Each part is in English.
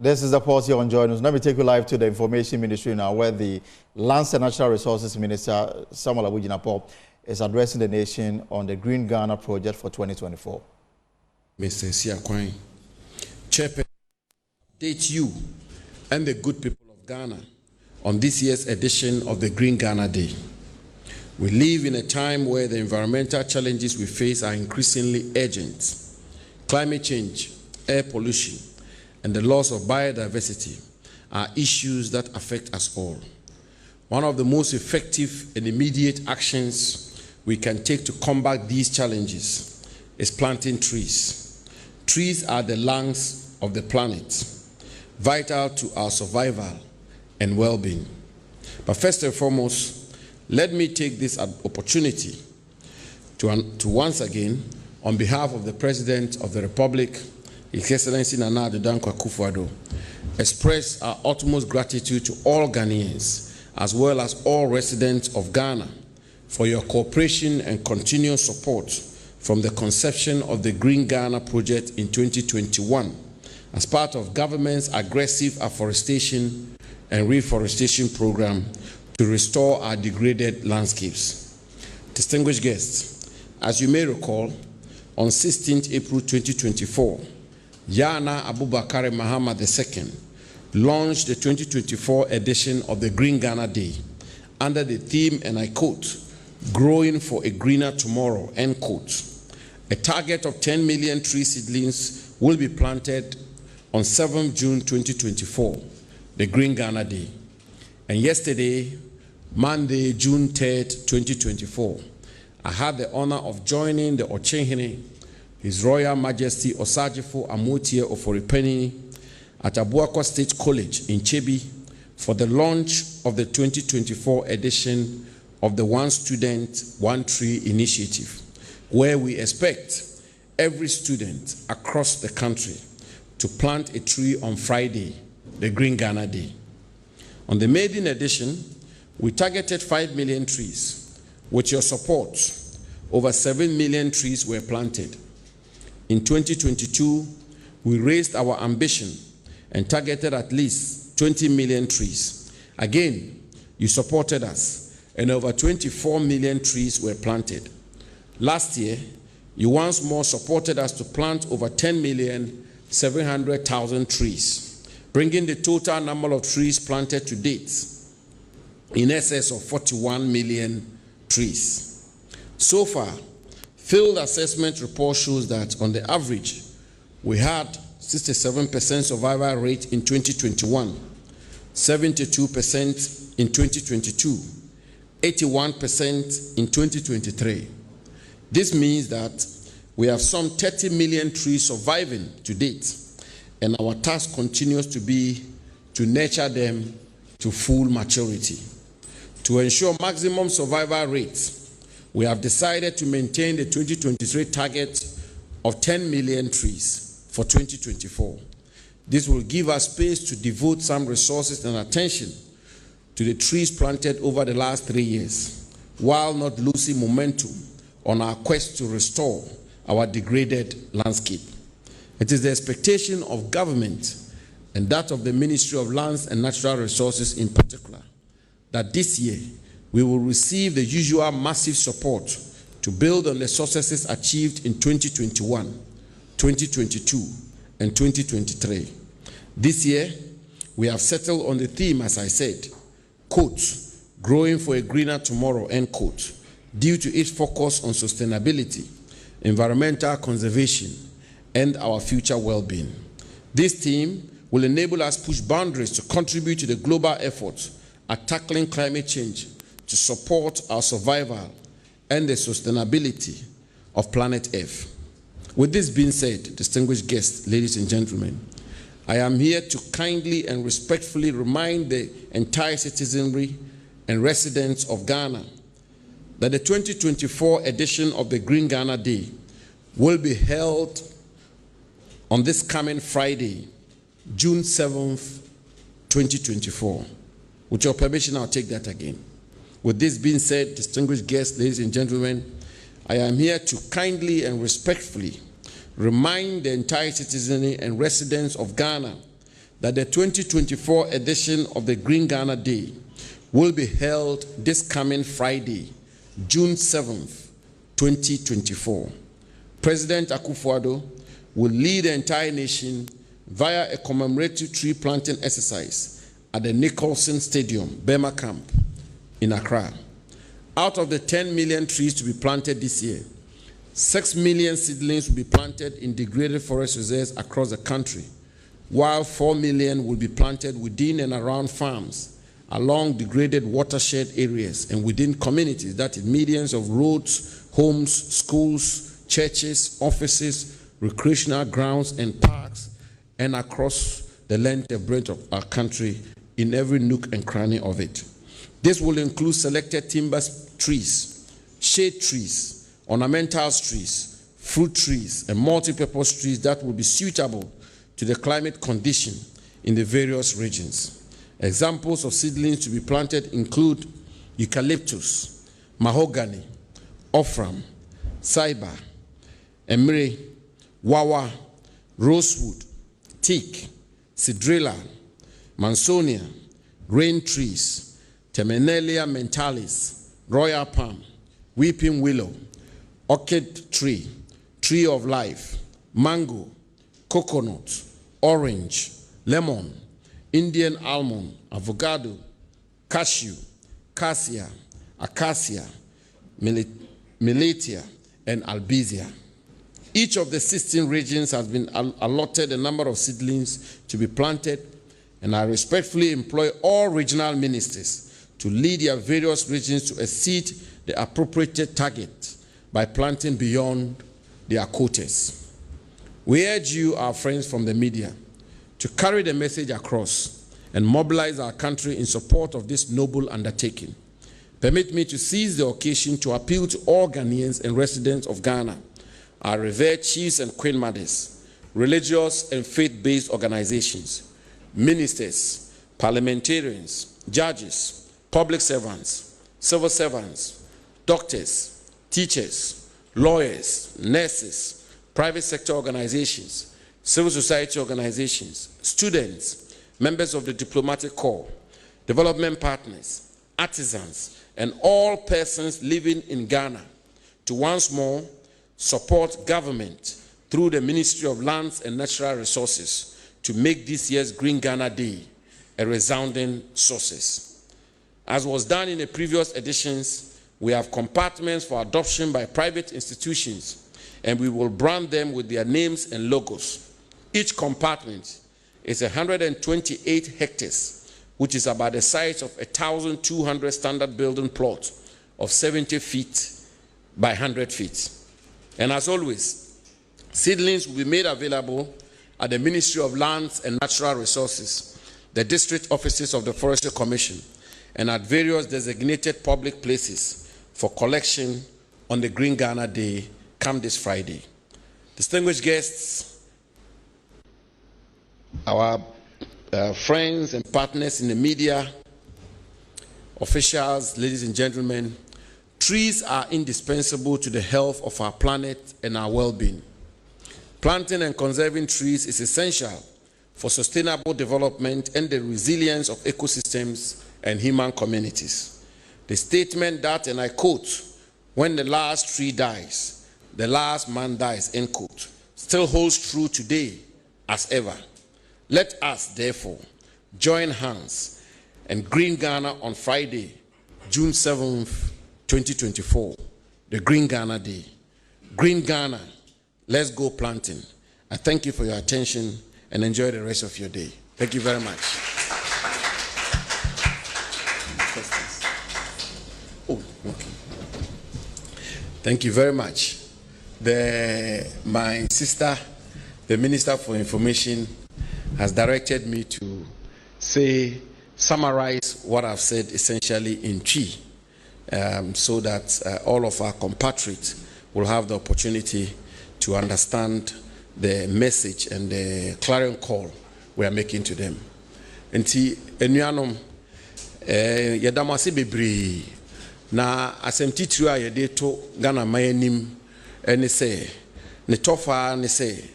This is the pulse here on Join Us. Let me take you live to the Information Ministry now, where the Lands and Natural Resources Minister, Samuel Abu-Jinapor, is addressing the nation on the Green Ghana project for 2024. Mr. Siakwan, Chairperson, update you and the good people of Ghana on this year's edition of the Green Ghana Day. We live in a time where the environmental challenges we face are increasingly urgent. Climate change, air pollution, and the loss of biodiversity are issues that affect us all. One of the most effective and immediate actions we can take to combat these challenges is planting trees. Trees are the lungs of the planet, vital to our survival and well-being. But first and foremost, let me take this opportunity to once again, on behalf of the President of the Republic, His Excellency Nana Addo Dankwa Akufo-Addo, express our utmost gratitude to all Ghanaians, as well as all residents of Ghana, for your cooperation and continuous support from the conception of the Green Ghana project in 2021, as part of government's aggressive afforestation and reforestation program to restore our degraded landscapes. Distinguished guests, as you may recall, on 16th April 2024, Yana Abubakar Muhammad II launched the 2024 edition of the Green Ghana Day under the theme, and I quote, "Growing for a greener tomorrow," end quote. A target of 10 million tree seedlings will be planted on 7th June 2024, the Green Ghana Day. And yesterday, Monday, June 3rd, 2024, I had the honor of joining the Ochenhene, His Royal Majesty Osajifo Amotie Oforipeni, at Abuakwa State College in Chebi for the launch of the 2024 edition of the One Student, One Tree initiative, where we expect every student across the country to plant a tree on Friday, the Green Ghana Day. On the maiden edition, we targeted 5 million trees. With your support, over 7 million trees were planted. In 2022, we raised our ambition and targeted at least 20 million trees. Again, you supported us, and over 24 million trees were planted. Last year, you once more supported us to plant over 10,700,000 trees, bringing the total number of trees planted to date in excess of 41 million trees. So far, field assessment report shows that on the average, we had 67% survival rate in 2021, 72% in 2022, 81% in 2023. This means that we have some 30 million trees surviving to date, and our task continues to be to nurture them to full maturity. To ensure maximum survival rates, we have decided to maintain the 2023 target of 10 million trees for 2024. This will give us space to devote some resources and attention to the trees planted over the last 3 years, while not losing momentum on our quest to restore our degraded landscape. It is the expectation of government and that of the Ministry of Lands and Natural Resources in particular, that this year we will receive the usual massive support to build on the successes achieved in 2021, 2022, and 2023. This year, we have settled on the theme, as I said, quote, "Growing for a greener tomorrow," end quote, due to its focus on sustainability, environmental conservation, and our future well-being. This theme will enable us push boundaries to contribute to the global efforts at tackling climate change, to support our survival and the sustainability of planet Earth. With this being said, distinguished guests, ladies and gentlemen, I am here to kindly and respectfully remind the entire citizenry and residents of Ghana that the 2024 edition of the Green Ghana Day will be held on this coming Friday, June 7th, 2024. With your permission, I'll take that again. With this being said, distinguished guests, ladies and gentlemen, I am here to kindly and respectfully remind the entire citizenry and residents of Ghana that the 2024 edition of the Green Ghana Day will be held this coming Friday, June 7th, 2024. President Akufo-Addo will lead the entire nation via a commemorative tree planting exercise at the Nicholson Stadium, Bema Camp in Accra. Out of the 10 million trees to be planted this year, 6 million seedlings will be planted in degraded forest reserves across the country, while 4 million will be planted within and around farms, along degraded watershed areas and within communities, that is medians of roads, homes, schools, churches, offices, recreational grounds and parks, and across the length and breadth of our country in every nook and cranny of it. This will include selected timber trees, shade trees, ornamental trees, fruit trees, and multi-purpose trees that will be suitable to the climate condition in the various regions. Examples of seedlings to be planted include eucalyptus, mahogany, ophram, ceiba, emere, wawa, rosewood, teak, cedrela, mansonia, rain trees, Terminalia mentalis, royal palm, weeping willow, orchid tree, tree of life, mango, coconut, orange, lemon, Indian almond, avocado, cashew, cassia, acacia, militia, and albizia. Each of the 16 regions has been allotted a number of seedlings to be planted, and I respectfully employ all regional ministers to lead their various regions to exceed the appropriated target by planting beyond their quotas. We urge you, our friends from the media, to carry the message across and mobilize our country in support of this noble undertaking. Permit me to seize the occasion to appeal to all Ghanaians and residents of Ghana, our revered chiefs and queen mothers, religious and faith-based organizations, ministers, parliamentarians, judges, public servants, civil servants, doctors, teachers, lawyers, nurses, private sector organizations, civil society organizations, students, members of the diplomatic corps, development partners, artisans, and all persons living in Ghana to once more support government through the Ministry of Lands and Natural Resources to make this year's Green Ghana Day a resounding success. As was done in the previous editions, we have compartments for adoption by private institutions, and we will brand them with their names and logos. Each compartment is 128 hectares, which is about the size of 1,200 standard building plot of 70 feet by 100 feet. And as always, seedlings will be made available at the Ministry of Lands and Natural Resources, the district offices of the Forestry Commission, and at various designated public places for collection on the Green Ghana Day come this Friday. Distinguished guests, our friends and partners in the media, officials, ladies and gentlemen, trees are indispensable to the health of our planet and our well-being. Planting and conserving trees is essential for sustainable development and the resilience of ecosystems and human communities. The statement that, and I quote, "When the last tree dies, the last man dies," end quote, still holds true today as ever. Let us, therefore, join hands and Green Ghana on Friday, June 7th, 2024, the Green Ghana Day. Green Ghana, let's go planting. I thank you for your attention and enjoy the rest of your day. Thank you very much. Oh, okay. Thank you very much. My sister, the Minister for Information, has directed me to summarize what I've said essentially in Chi, so that all of our compatriots will have the opportunity to understand the message and the clarion call we are making to them. Enti enuanom yedamase bebre na asem titru a yede to Ghana mayanim ene se ne tofa ne se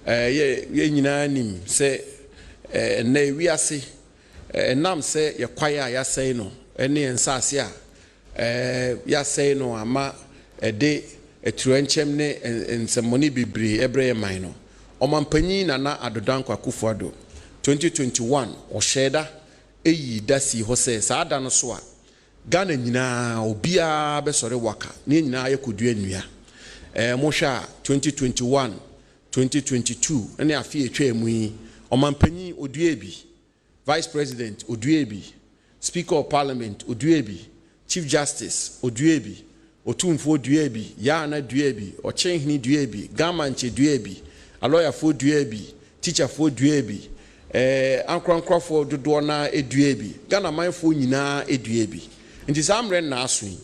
ye nyina nim se na wiase nam se ye kwaya ya sei no ene ensase a ya sei no ama de eturenchem ne ensemoni bibiri ebre man no omampanyi na adodankwa kufuado 2021 osheda eyi dasi ho se saada no so a Ghana nyina obia besore waka ne nyina yekodua nnua mohwa 2021 2022 ene afi etwa emu yi omampanyi odua bi Vice President Oduebi, Speaker of Parliament Oduebi, Chief Justice Oduebi, Otumfo Oduebi, Yana Duebi, Ochenhini Duebi, Gamanche Duebi, a lawyer for Duebi, teacher for Duebi, Ankran for Dodona Eduebi, Ghana Mindful Nina Eduebi. And this Amren Naswin.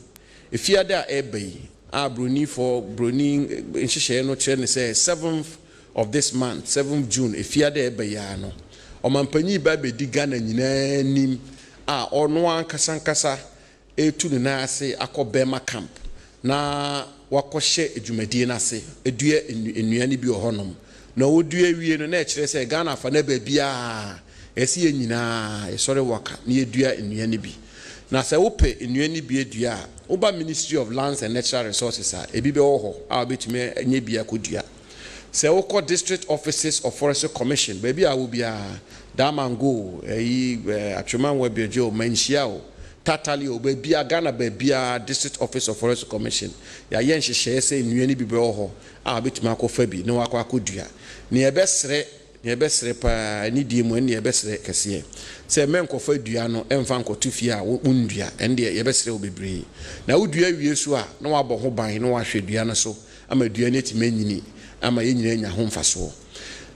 If you are there, Ebe, Bruni for Bruni in Shisheno Chen say 7th of this month, 7th June, if you are there, Ebe. Omampanyi ba be di Ghana nyina nim a ono ankasa etu ne na ase akobema camp na wakohye edwumadie na ase edua ennuane bi ohonom na odua wie no na ekire se Ghana fa na ba bia esi nyina esore waka na edua ennuane bi na se wope ennuane bi edua oba Ministry of Lands and Natural Resources a ebi be wo ho a obetime anya bia kodua se woko district offices of forestry commission baby a wo bia damango atweman wa biojo manhia o tatali o baby a Ghana baby a district office of forestry commission ya yen hyehyɛ se nnuani bi be ho a betima akofa bi ne wakɔ akodua ne ebesre pa ni die mu ne ebesre kese se menkofa dua no emfa nkoto fie a undua ende ebesre o bebre na wodua wie so a na wabɔ ho ban na wahwɛ dua no so ama dua ne timanyini ama yenyina nya ho mfaso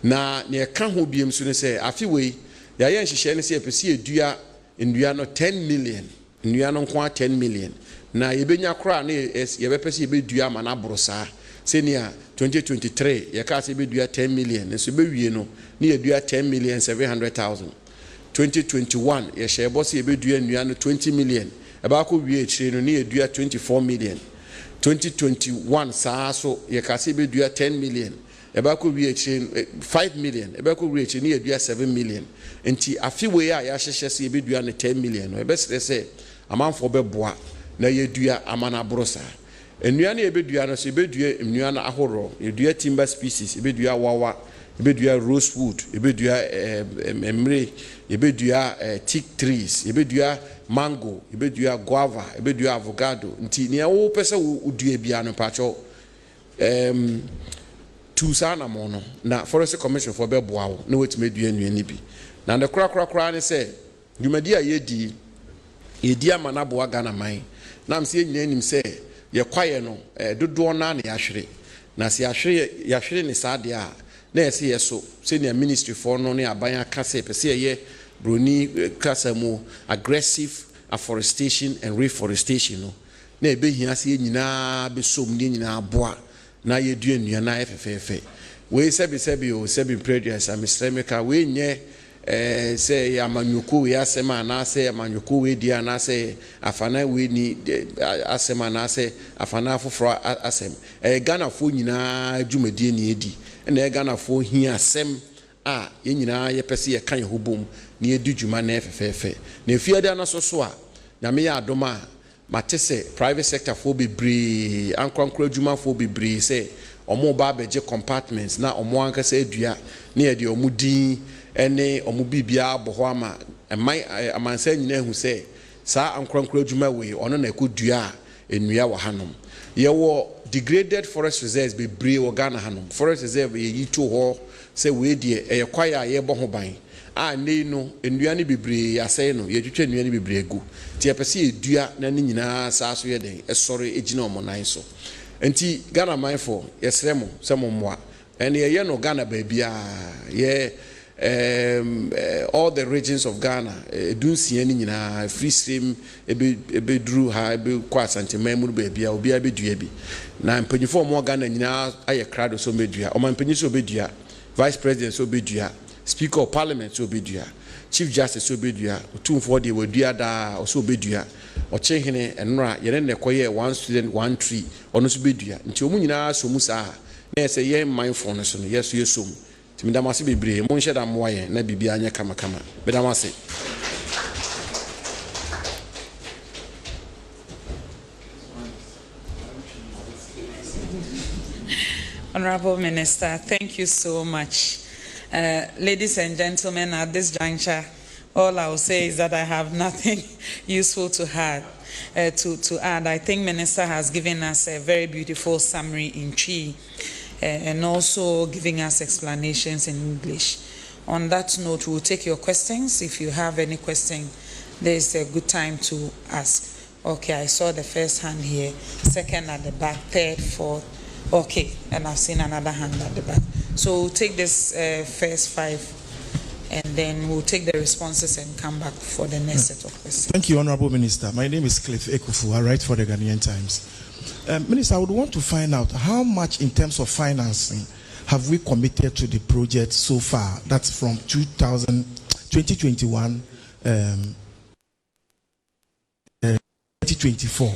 na ne ka ho biem so ne se afi wei ya yen hyehyɛ ne se epesi edua ndua no 10 million ndua no nko 10 million na yebenya kora na yebepesi yebedua ama na borosa senia 2023 yeka se yebedua 10 million so bewie no ne yedua 10 million 700,000 2021 ye hyɛ se yebedua ndua no 20 million eba ko wie ekire no ne yedua 24 million 2021 saa so yeka se yebedua 10 million eba ko wie ekire 5 million eba ko wie ekire ne yedua 7 million enti afiwe a ya hyehyɛ se yebedua no 10 million no ebesere se amanfo beboa na yedua amana brosa ennua na yebedua no so yebedua ennua na ahoro yedua timber species yebedua wawa yebedua rosewood yebedua emre yebedua teak trees yebedua mango yebedua guava yebedua avocado nti ne wo pese wo udua bia no pacho tusana mono na forest commission for beboa wo na wetime dua ennua ni bi na de kra ne se dwumadi a yedi amana boa Ghana man na mse nyina nim se ye kwaye no dodo na na yahwere na se yahwere ne saade a na ese yeso se ne ministry for no ne aban aka se pese ye broni kasa mu aggressive afforestation and reforestation no na ebehia se nyina besom ne nyina boa na yedu nnua na efefefe we sebi o sebi prejudice amistremeka we nye say amanyuku we asema na say amanyuku we dia na say afana we ni asema na say afana foforo asem Ghana fo nyina dwumadie ni edi na Ghana fo hi asem a ye nyina ye pese ye kan ye hobom na ye di dwuma na efefefe na efiade na so a na me ya adoma matese private sector fo bebre ankrankra dwuma fo bebre say omo ba beje compartments na omo ankasa edua na ye de omo din ene omo bibia boho ama amansa nyina hu se saa ankrankra dwuma we ono na ekodua enua wa hanom ye wo degraded forest reserves bebre wo Ghana hanom forest reserve ye yito ho se we die ye kwaya ye boho ban a nei no enua ne bebre asai no ye twetwa enua ne bebre egu ti epese edua na ne nyina saa so ye den esore egina omo nan so enti Ghana mindful yesremo se momwa ene ye no Ghana babia ye all the regions of Ghana dunsia ni nyina free stream ebe dru ha ebe kwa santeman mu babia obi abedua bi na mpanyifo mo Ghana nyina aye crowd so medua o mampanyi so bedua vice president so bedua speaker of parliament so bedua chief justice so bedua otumfo de wadua da so bedua ochenhene enra ye ne koye one student one tree ono so bedua nti omu nyina so mu saa na ese ye mindful no so no yeso yesom Timidamasi Bibre, Monshe Damoye, Nebibianya Kamakama. Bedamasi. Honorable Minister, thank you so much. Ladies and gentlemen, at this juncture, all I will say is that I have nothing useful to add. I think Minister has given us a very beautiful summary in Chi and also giving us explanations in English. On that note, we'll take your questions. If you have any question, there is a good time to ask. Okay, I saw the first hand here, second at the back, third, fourth. Okay, and I've seen another hand at the back. So we'll take this first 5, and then we'll take the responses and come back for the next set of questions. Thank you, Honorable Minister. My name is Cliff Ekufu. I write for the Ghanaian Times. Minister, I would want to find out how much in terms of financing have we committed to the project so far? That's from 2021, 2024.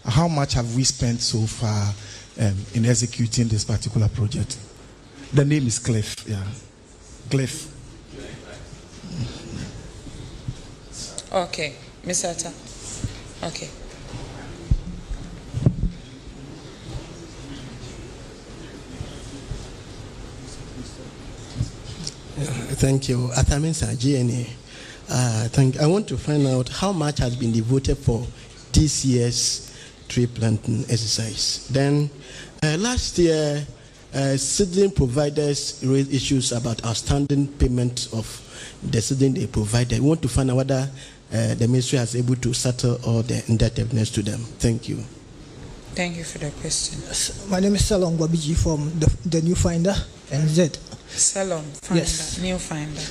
How much have we spent so far in executing this particular project? The name is Cliff. Yeah, Cliff. Okay, Ms. Atta. Okay. Thank you. Ataminsa, GNA. I want to find out how much has been devoted for this year's tree planting exercise. Then, last year, seedling providers raised issues about outstanding payment of the seedling they provided. We want to find out whether the ministry has able to settle all the indebtedness to them. Thank you. Thank you for the question. My name is Salon Wabiji from the New Finder NZ. Salon Finder, yes. New Finder.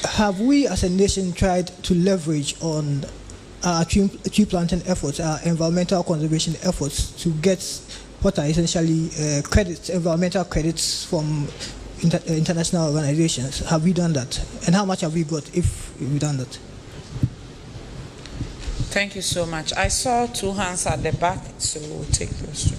Have we as a nation tried to leverage on our tree planting efforts, our environmental conservation efforts, to get what are essentially credits, environmental credits from international organizations? Have we done that? And how much have we got if we've done that? Thank you so much. I saw 2 hands at the back, so we'll take those 2.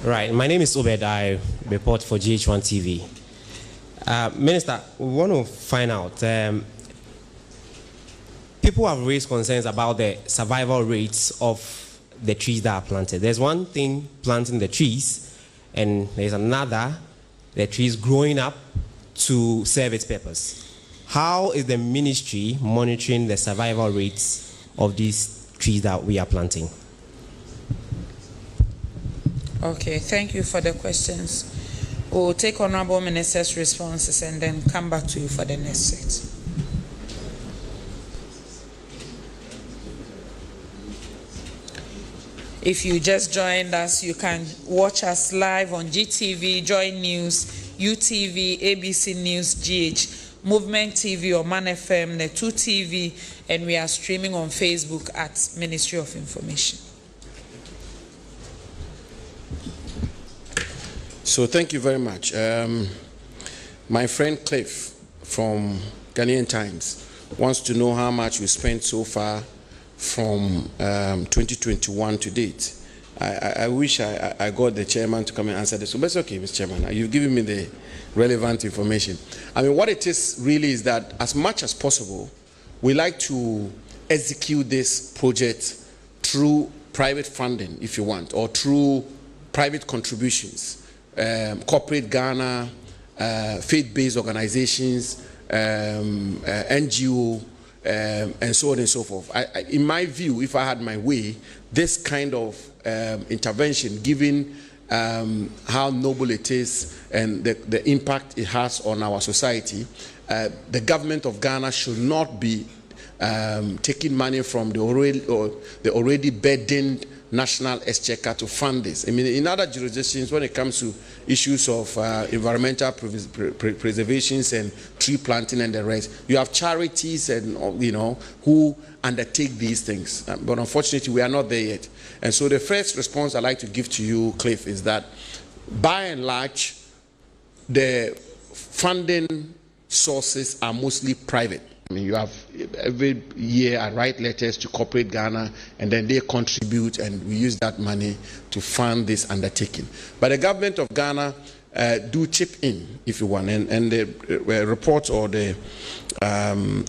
Right, my name is Obed. I report for GH1 TV. Minister, we want to find out, people have raised concerns about the survival rates of the trees that are planted. There's one thing, planting the trees, and there's another, the trees growing up to serve its purpose. How is the ministry monitoring the survival rates of these trees that we are planting? Okay, thank you for the questions. We'll take Honorable Minister's responses and then come back to you for the next set. If you just joined us, you can watch us live on GTV, Joy News, UTV, ABC News, GH, Movement TV or Man FM, Netu TV, and we are streaming on Facebook at Ministry of Information. So thank you very much. My friend Cliff from Ghanaian Times wants to know how much we spent so far from 2021 to date. I wish I got the chairman to come and answer this. So that's okay, Mr. Chairman. You've given me the relevant information. I mean, what it is really is that as much as possible, we like to execute this project through private funding, if you want, or through private contributions. Corporate Ghana, faith-based organizations, NGO, and so on and so forth. In my view, if I had my way, this kind of intervention, given how noble it is and the impact it has on our society, the government of Ghana should not be taking money from the already burdened national exchequer to fund this. I mean, in other jurisdictions, when it comes to issues of environmental preservations and tree planting and the rest, you have charities and who undertake these things. But unfortunately, we are not there yet. And so the first response I'd like to give to you, Cliff, is that by and large, the funding sources are mostly private. I mean, you have every year I write letters to corporate Ghana, and then they contribute, and we use that money to fund this undertaking. But the government of Ghana do chip in, if you want. And the report or the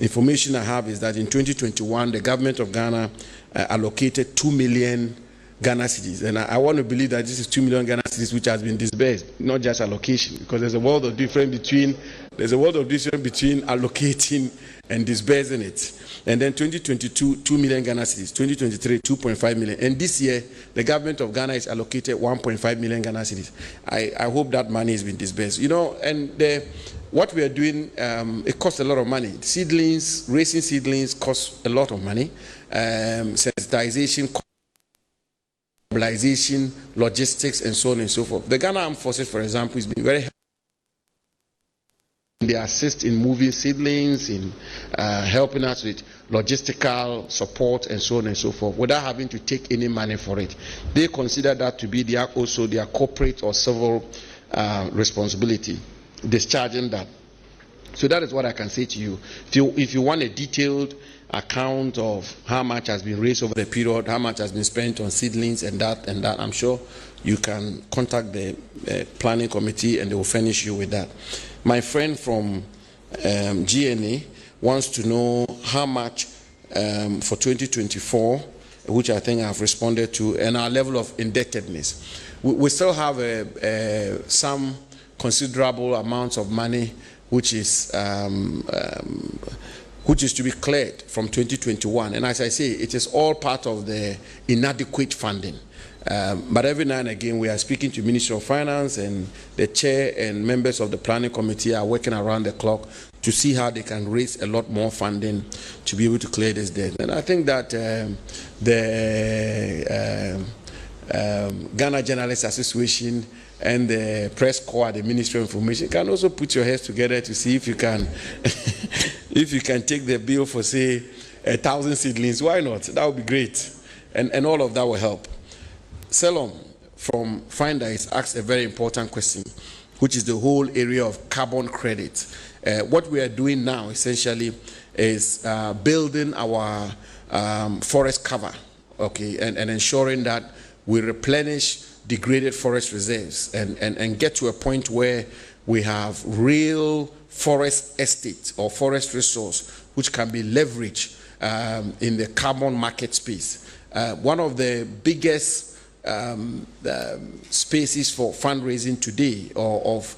information I have is that in 2021, the government of Ghana allocated 2 million Ghana cedis. And I want to believe that this is 2 million Ghana cedis which has been disbursed, not just allocation, because there's a world of difference between allocating and disbursing it. And then 2022, 2 million Ghana cedis, 2023, 2.5 million. And this year, the government of Ghana is allocated 1.5 million Ghana cedis. I hope that money has been disbursed. You know, and what we are doing, it costs a lot of money. Seedlings, raising seedlings costs a lot of money. Sensitization, mobilization, logistics, and so on and so forth. The Ghana Armed Forces, for example, has been very helpful. They assist in moving seedlings, in helping us with logistical support, and so on and so forth, without having to take any money for it. They consider that to be also their corporate or civil responsibility, discharging that. So that is what I can say to you. If you want a detailed account of how much has been raised over the period, how much has been spent on seedlings and that, I'm sure you can contact the planning committee and they will furnish you with that. My friend from GNA wants to know how much for 2024, which I think I've responded to, and our level of indebtedness. We still have some considerable amounts of money which is to be cleared from 2021. And as I say, it is all part of the inadequate funding. But every now and again, we are speaking to Ministry of Finance, and the chair and members of the planning committee are working around the clock to see how they can raise a lot more funding to be able to clear this debt. And I think that the Ghana Journalists Association and the press corps at the Ministry of Information can also put your heads together to see if you can if you can take the bill for, say, 1,000 seedlings. Why not? That would be great. And all of that will help. Selom from Finder is asked a very important question, which is the whole area of carbon credit. What we are doing now essentially is building our forest cover, okay, and ensuring that we replenish degraded forest reserves and get to a point where we have real forest estate or forest resource which can be leveraged in the carbon market space. One of the biggest spaces for fundraising today or of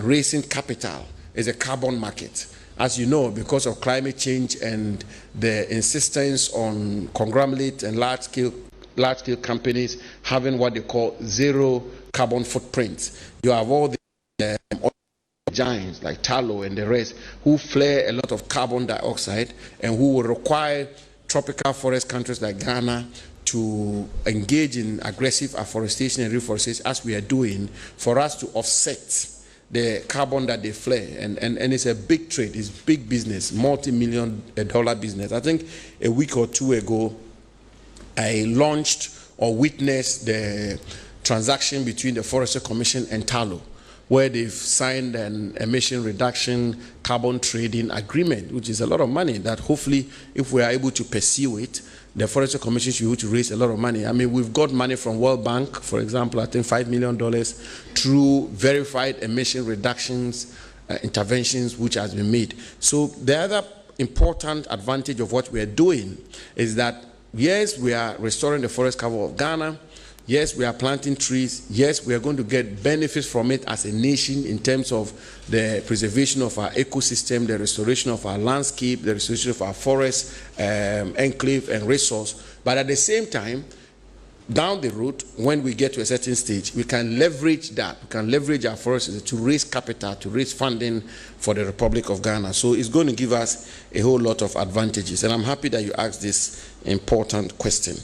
raising capital is a carbon market. As you know, because of climate change and the insistence on conglomerate and large-scale companies having what they call zero carbon footprints, you have all the giants like tallow and the rest who flare a lot of carbon dioxide and who will require tropical forest countries like Ghana to engage in aggressive afforestation and reforestation, as we are doing, for us to offset the carbon that they flare. And it's a big trade, it's big business, multi-million-dollar business. I think a week or two ago, I launched or witnessed the transaction between the Forestry Commission and Tallow, where they've signed an emission reduction carbon trading agreement, which is a lot of money that hopefully, if we are able to pursue it, the Forestry Commission should be able to raise a lot of money. I mean, we've got money from World Bank, for example, I think $5 million through verified emission reductions interventions which has been made. So the other important advantage of what we are doing is that, yes, we are restoring the forest cover of Ghana. Yes, we are planting trees. Yes, we are going to get benefits from it as a nation in terms of the preservation of our ecosystem, the restoration of our landscape, the restoration of our forest, enclave, and resource. But at the same time, down the road, when we get to a certain stage, we can leverage that. We can leverage our forests to raise capital, to raise funding for the Republic of Ghana. So it's going to give us a whole lot of advantages. And I'm happy that you asked this important question.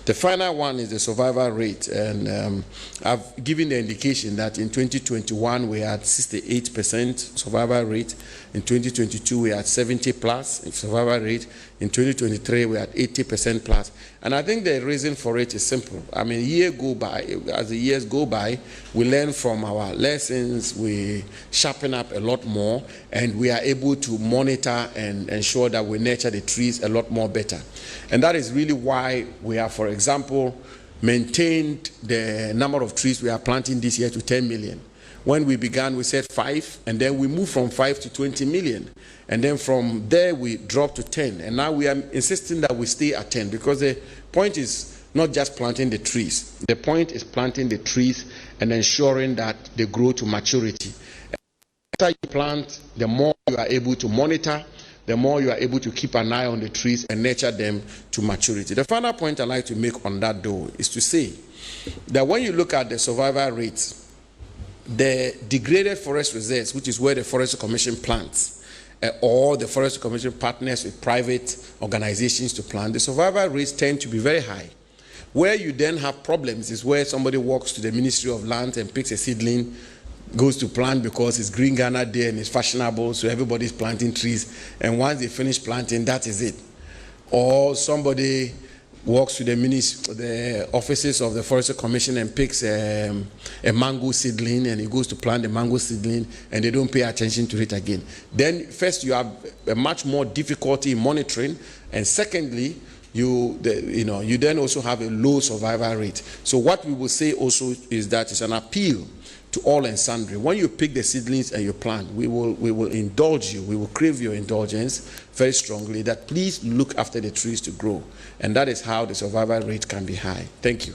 The final one is the survival rate, and I've given the indication that in 2021 we had 68% survival rate, in 2022 we had 70 plus survival rate, in 2023 we had 80% plus, and I think the reason for it is simple. I mean, as the years go by, we learn from our lessons, we sharpen up a lot more, and we are able to monitor and ensure that we nurture the trees a lot more better. And that is really why we have, for example, maintained the number of trees we are planting this year to 10 million. When we began, we said 5, and then we moved from 5 to 20 million. And then from there, we dropped to 10. And now we are insisting that we stay at 10, because the point is not just planting the trees. The point is planting the trees and ensuring that they grow to maturity. After you plant, the more you are able to monitor, the more you are able to keep an eye on the trees and nurture them to maturity. The final point I'd like to make on that, though, is to say that when you look at the survival rates, the degraded forest reserves, which is where the Forest Commission plants, or the Forest Commission partners with private organizations to plant, the survival rates tend to be very high. Where you then have problems is where somebody walks to the Ministry of Land and picks a seedling, goes to plant because it's Green Ghana Day and it's fashionable, so everybody's planting trees, and once they finish planting, that is it. Or somebody walks to the offices of the Forestry Commission and picks a mango seedling, and he goes to plant the mango seedling, and they don't pay attention to it again. Then first, you have a much more difficulty in monitoring, and secondly, you then also have a low survival rate. So what we will say also is that it's an appeal to all and sundry. When you pick the seedlings and you plant, we will indulge you, we will crave your indulgence very strongly, that please look after the trees to grow. And that is how the survival rate can be high. Thank you.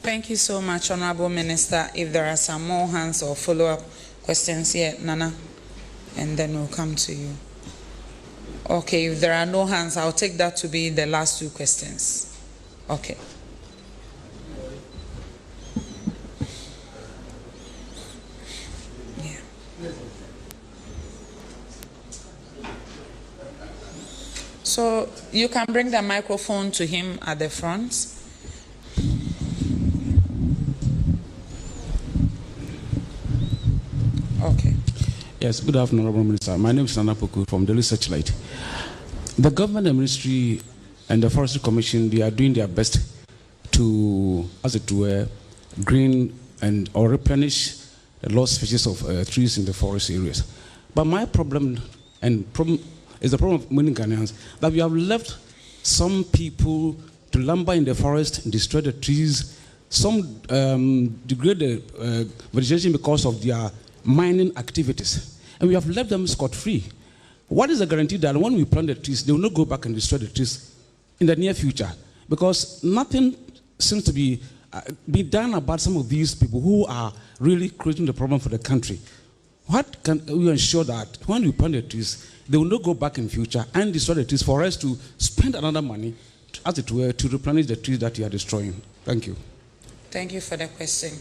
Thank you so much, Honorable Minister. If there are some more hands or follow-up questions here, Nana, and then we'll come to you. Okay, if there are no hands, I'll take that to be the last 2 questions. Okay. Yeah. So you can bring the microphone to him at the front. Okay. Yes, good afternoon, Honorable Minister. My name is Nana Poku from Daily Searchlight. The government and ministry and the Forestry Commission, they are doing their best to, as it were, green or replenish the lost species of trees in the forest areas. But my problem is the problem of many Ghanaians, that we have left some people to lumber in the forest and destroy the trees. Some degrade the vegetation because of their mining activities, and we have left them scot-free. What is the guarantee that when we plant the trees, they will not go back and destroy the trees in the near future? Because nothing seems to be done about some of these people who are really creating the problem for the country. What can we ensure that when we plant the trees, they will not go back in future and destroy the trees for us to spend another money, as it were, to replenish the trees that you are destroying? Thank you. Thank you for the question.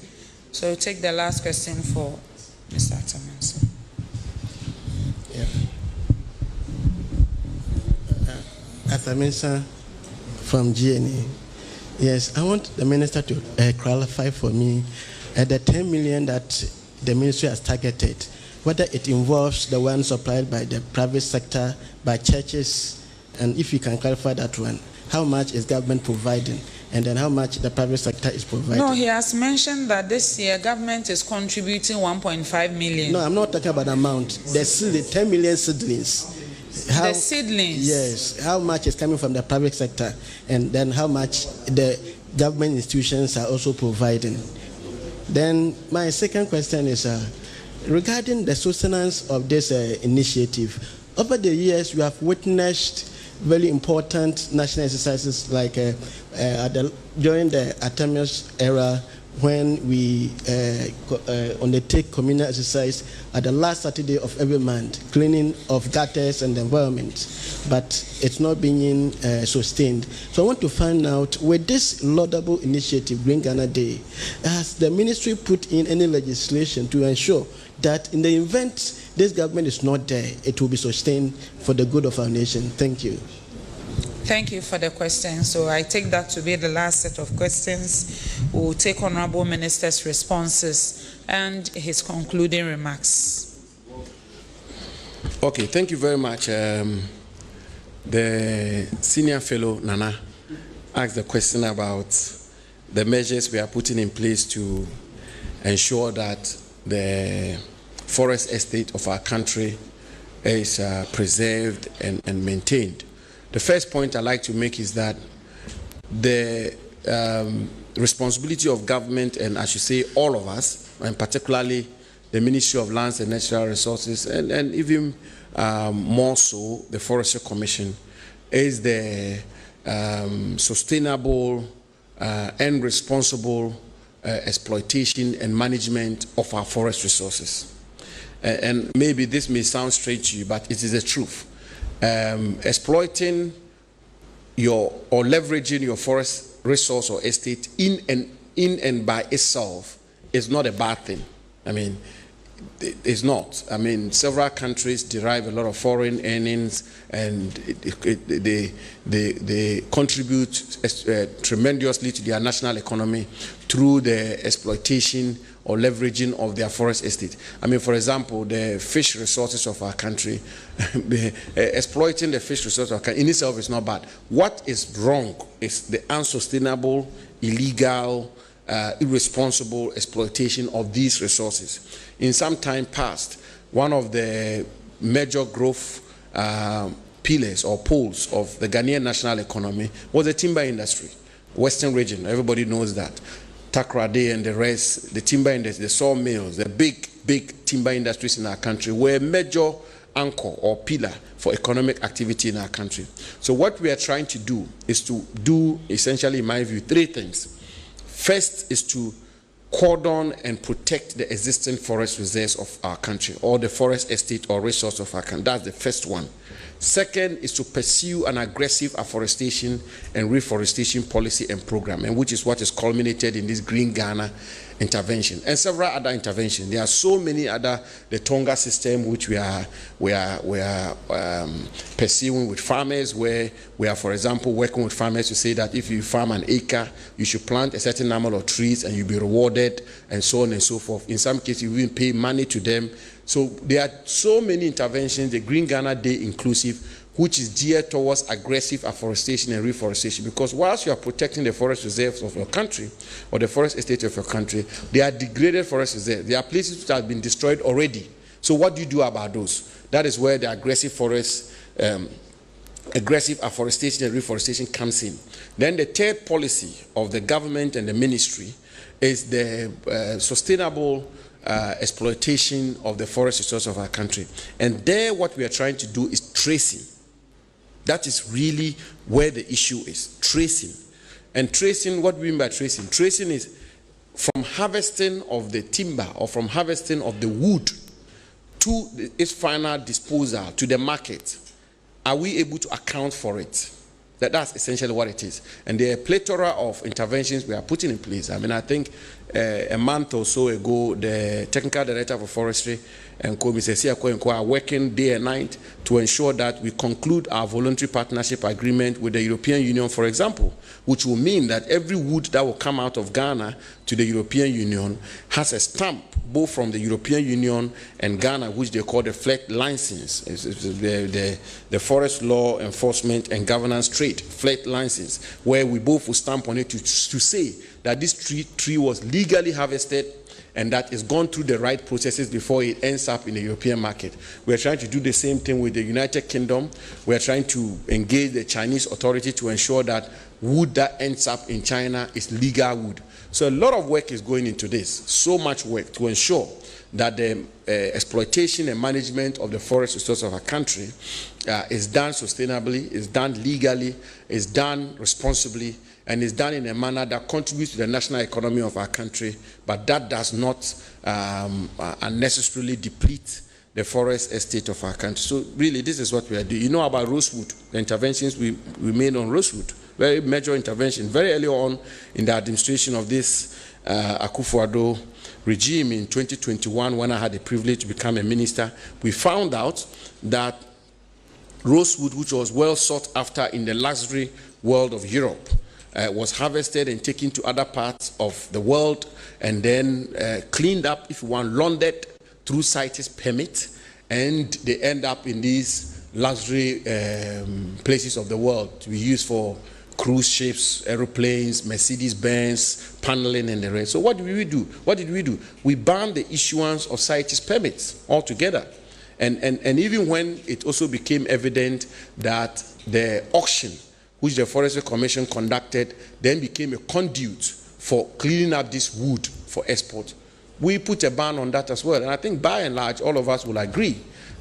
So we'll take the last question for Mr. Atamanso. Yeah. Atamanso from GNA. Yes, I want the minister to clarify for me the 10 million that the ministry has targeted, whether it involves the one supplied by the private sector, by churches, and if you can clarify that one, how much is government providing? And then how much the private sector is providing? No, he has mentioned that this year government is contributing 1.5 million. No, I'm not talking about the amount. The 10 million seedlings. The seedlings? Yes. How much is coming from the private sector? And then how much the government institutions are also providing? Then my second question is regarding the sustenance of this initiative. Over the years, we have witnessed very important national exercises like during the Artemis era, when we undertake communal exercise at the last Saturday of every month, cleaning of gutters and the environment, but it's not being sustained. So I want to find out, with this laudable initiative, Green Ghana Day, has the ministry put in any legislation to ensure that in the event this government is not there, it will be sustained for the good of our nation? Thank you. Thank you for the question. So I take that to be the last set of questions. We'll take Honorable Minister's responses and his concluding remarks. Okay, thank you very much. The senior fellow, Nana, asked the question about the measures we are putting in place to ensure that the forest estate of our country is preserved and maintained. The first point I'd like to make is that the responsibility of government, and I should say all of us, and particularly the Ministry of Lands and Natural Resources, and even more so the Forestry Commission, is the sustainable and responsible exploitation and management of our forest resources. And maybe this may sound strange to you, but it is the truth. Exploiting or leveraging your forest resource or estate in and by itself is not a bad thing. I mean, it's not. I mean, several countries derive a lot of foreign earnings, and they contribute tremendously to their national economy through the exploitation or leveraging of their forest estate. I mean, for example, the fish resources of our country, exploiting the fish resources of our country in itself is not bad. What is wrong is the unsustainable, illegal, irresponsible exploitation of these resources. In some time past, one of the major growth pillars or poles of the Ghanaian national economy was the timber industry. Western region, everybody knows that. Takoradi and the rest, the timber industry, the sawmills, the big timber industries in our country were a major anchor or pillar for economic activity in our country. So what we are trying to do is to do, essentially, in my view, three things. First is to cordon and protect the existing forest reserves of our country, or the forest estate or resource of our country. That's the first one. Second is to pursue an aggressive afforestation and reforestation policy and program, and which is what is culminated in this Green Ghana intervention and several other interventions. There are so many other, the Tonga system, which we are pursuing with farmers, where we are, for example, working with farmers to say that if you farm an acre, you should plant a certain number of trees and you'll be rewarded, and so on and so forth. In some cases, you even pay money to them. So there are so many interventions, the Green Ghana Day inclusive, which is geared towards aggressive afforestation and reforestation. Because whilst you are protecting the forest reserves of your country, or the forest estate of your country, they are degraded forest reserves. There are places which have been destroyed already. So what do you do about those? That is where the aggressive afforestation and reforestation comes in. Then the third policy of the government and the ministry is the sustainable exploitation of the forest resource of our country. And there what we are trying to do is tracing. That is really where the issue is, tracing. And tracing, what do we mean by tracing? Tracing is from harvesting of the timber or from harvesting of the wood to its final disposal to the market. Are we able to account for it? That's essentially what it is. And there are a plethora of interventions we are putting in place. I mean, I think a month or so ago, the Technical Director for Forestry and Mr. Siako are working day and night to ensure that we conclude our voluntary partnership agreement with the European Union, for example, which will mean that every wood that will come out of Ghana to the European Union has a stamp, both from the European Union and Ghana, which they call the FLEGT license, the Forest Law Enforcement and Governance Trade, FLEGT license, where we both will stamp on it to say that this tree was legally harvested and that it's gone through the right processes before it ends up in the European market. We're trying to do the same thing with the United Kingdom. We're trying to engage the Chinese authority to ensure that wood that ends up in China is legal wood. So a lot of work is going into this, so much work to ensure that the exploitation and management of the forest resource of our country is done sustainably, is done legally, is done responsibly, and is done in a manner that contributes to the national economy of our country, but that does not unnecessarily deplete the forest estate of our country. So really, this is what we are doing. You know about rosewood, the interventions we made on rosewood, very major intervention, very early on in the administration of this Akufo-Addo regime in 2021, when I had the privilege to become a minister. We found out that rosewood, which was well sought after in the luxury world of Europe, was harvested and taken to other parts of the world and then cleaned up, if you want, laundered through CITES permit, and they end up in these luxury places of the world to be used for cruise ships, aeroplanes, Mercedes-Benz, paneling, and the rest. So what did we do? We banned the issuance of CITES permits altogether. And even when it also became evident that the auction, which the Forestry Commission conducted, then became a conduit for cleaning up this wood for export, we put a ban on that as well. And I think by and large, all of us will agree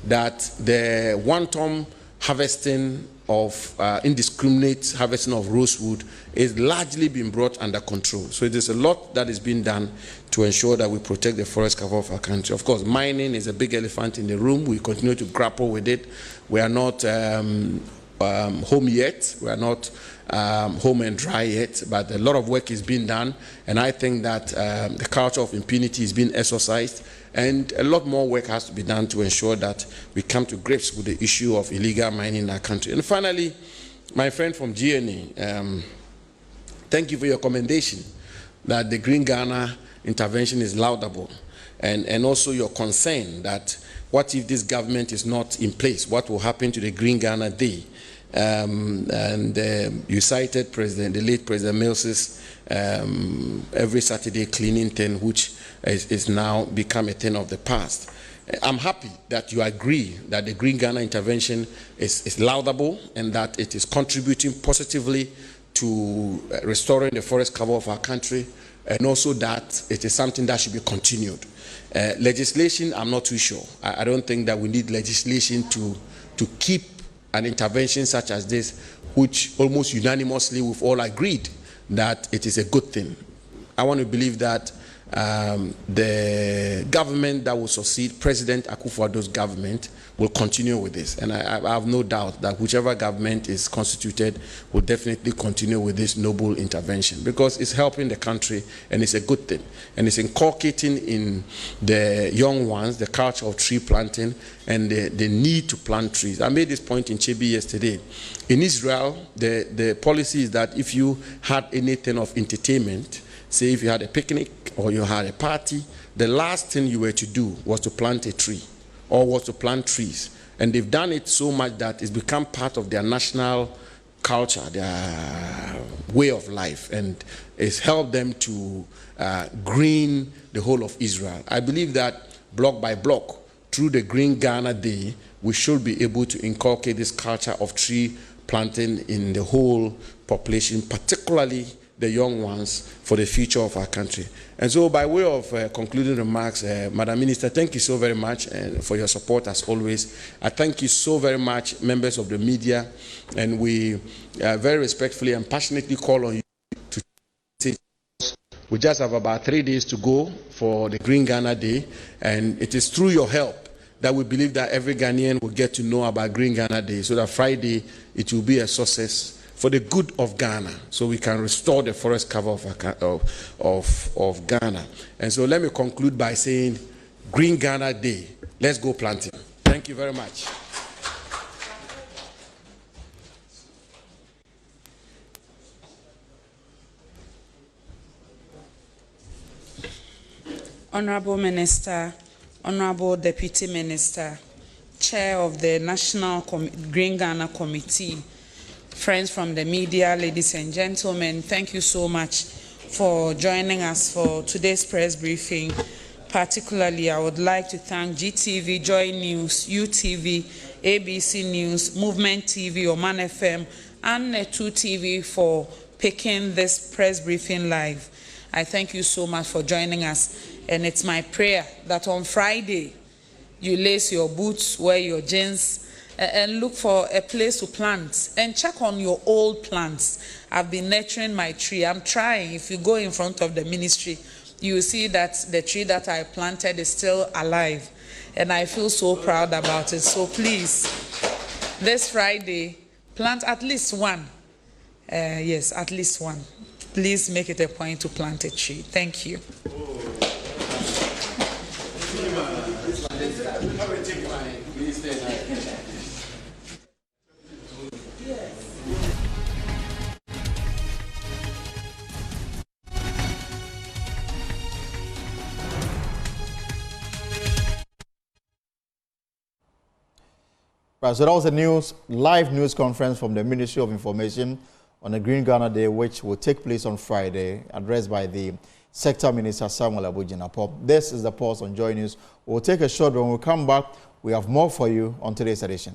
that the wanton harvesting of indiscriminate harvesting of rosewood is largely being brought under control. So there's a lot that is being done to ensure that we protect the forest cover of our country. Of course, mining is a big elephant in the room. We continue to grapple with it. We are not home yet. We are not home and dry yet, but a lot of work is being done, and I think that the culture of impunity is being exercised, and a lot more work has to be done to ensure that we come to grips with the issue of illegal mining in our country. And finally, my friend from GNA, thank you for your commendation that the Green Ghana intervention is laudable, and also your concern that what if this government is not in place? What will happen to the Green Ghana Day? You cited the late President Mills's every Saturday cleaning thing, which is now become a thing of the past. I'm happy that you agree that the Green Ghana intervention is laudable and that it is contributing positively to restoring the forest cover of our country, and also that it is something that should be continued. Legislation, I'm not too sure. I don't think that we need legislation to keep an intervention such as this, which almost unanimously we've all agreed that it is a good thing. I want to believe that the government that will succeed President Akufo-Addo's government will continue with this, and I have no doubt that whichever government is constituted will definitely continue with this noble intervention, because it's helping the country and it's a good thing, and it's inculcating in the young ones the culture of tree planting and the need to plant trees. I made this point in Chebi yesterday. In Israel, the policy is that if you had anything of entertainment, say if you had a picnic or you had a party, the last thing you were to do was to plant a tree or was to plant trees. And they've done it so much that it's become part of their national culture, their way of life, and it's helped them to green the whole of Israel. I believe that block by block, through the Green Ghana Day, we should be able to inculcate this culture of tree planting in the whole population, particularly the young ones, for the future of our country. And so by way of concluding remarks, Madam Minister, thank you so very much for your support as always. I thank you so very much, members of the media, and we very respectfully and passionately call on you to say we just have about 3 days to go for the Green Ghana Day, and it is through your help that we believe that every Ghanaian will get to know about Green Ghana Day, so that Friday it will be a success for the good of Ghana, so we can restore the forest cover of Ghana. And so let me conclude by saying, Green Ghana Day, let's go planting. Thank you very much. Honorable Minister, Honorable Deputy Minister, Chair of the National Green Ghana Committee, friends from the media, ladies and gentlemen, thank you so much for joining us for today's press briefing. Particularly, I would like to thank GTV, Joy News, UTV, ABC News, Movement TV, Oman FM, and Netu TV for picking this press briefing live. I thank you so much for joining us, and it's my prayer that on Friday, you lace your boots, wear your jeans, and look for a place to plant and check on your old plants. I've been nurturing my tree. I'm trying. If you go in front of the ministry, you will see that the tree that I planted is still alive, and I feel so proud about it. So please, this Friday, plant at least one. Yes, at least one. Please make it a point to plant a tree. Thank you. Right, so that was a live news conference from the Ministry of Information on the Green Ghana Day, which will take place on Friday, addressed by the Sector Minister Samuel Abu-Jinapor. This is the Pulse on Joy News. We'll take a short break. When we come back, we have more for you on today's edition.